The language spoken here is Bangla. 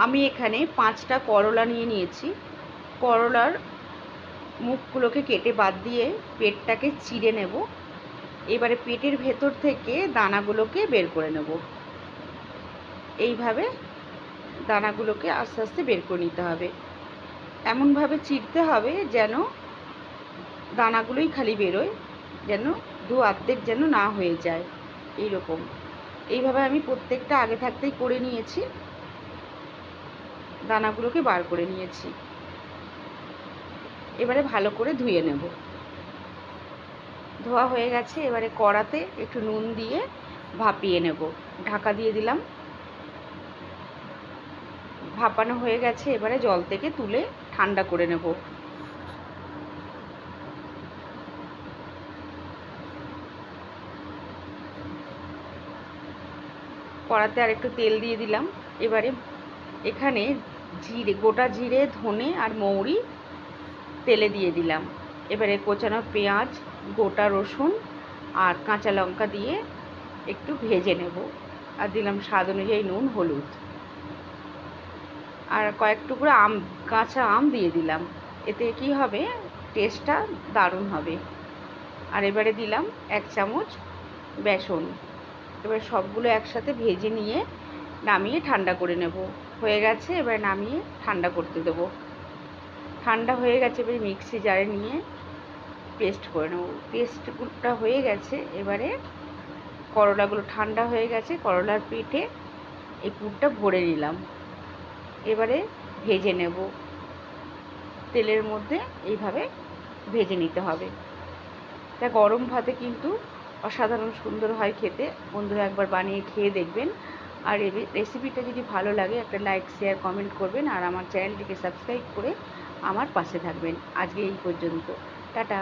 আমি এখানে 5টা করলা নিয়ে নিয়েছি। করলার মুখগুলোকে কেটে বাদ দিয়ে পেটটাকে চিড়ে নেব। এবারে পেটের ভেতর থেকে দানাগুলোকে বের করে নেব। এইভাবে দানাগুলোকে আস্তে আস্তে বের করে নিতে হবে। এমনভাবে চিড়তে হবে যেন দানাগুলোই খালি বেরোয়, যেন দু অর্ধেক যেন না হয়ে যায়। এইরকম এইভাবে আমি প্রত্যেকটা আগে থাকতেই করে নিয়েছি, দানাগুলোকে বার করে নিয়েছি। এবারে ভালো করে ধুয়ে নেব। ধোয়া হয়ে গেছে। এবারে কড়াতে একটু নুন দিয়ে ভাপিয়ে নেব। ঢাকা দিয়ে দিলাম। ভাপানো হয়ে গেছে। এবারে জল থেকে তুলে ঠান্ডা করে নেব। কড়াতে আর একটু তেল দিয়ে দিলাম। এবারে এখানে জিরে, গোটা জিরে, ধনে আর মৌরি তেলে দিয়ে দিলাম। এবারে কোচানো পেঁয়াজ, গোটা রসুন আর কাঁচা লঙ্কা দিয়ে একটু ভেজে নেব। আর দিলাম স্বাদ অনুযায়ী নুন, হলুদ আর কয়েক টুকরো কাঁচা আম দিয়ে দিলাম। এতে কি হবে, টেস্টটা দারুণ হবে। আর এবারে দিলাম 1 চামচ বেসন। এবার সবগুলো একসাথে ভেজে নিয়ে নামিয়ে ঠান্ডা করে নেব। হয়ে গেছে। এবার নামিয়ে ঠান্ডা করতে দেবো। ঠান্ডা হয়ে গেছে। এবারে মিক্সি জারে নিয়ে পেস্ট করে নেব। পেস্টটা হয়ে গেছে। এবারে করলাগুলো ঠান্ডা হয়ে গেছে। করলার পেটে এই পুরটা ভরে নিলাম। এবারে ভেজে নেব তেলের মধ্যে। এইভাবে ভেজে নিতে হবে। তা গরম ভাতে কিন্তু অসাধারণ সুন্দর হয় খেতে। বন্ধুরা একবার বানিয়ে খেয়ে দেখবেন। আর রেসিপিটা যদি ভালো লাগে একটা লাইক, শেয়ার, কমেন্ট করবেন। আর আমার চ্যানেলটিকে সাবস্ক্রাইব করে আমার পাশে থাকবেন। আজকে এই পর্যন্ত। টাটা।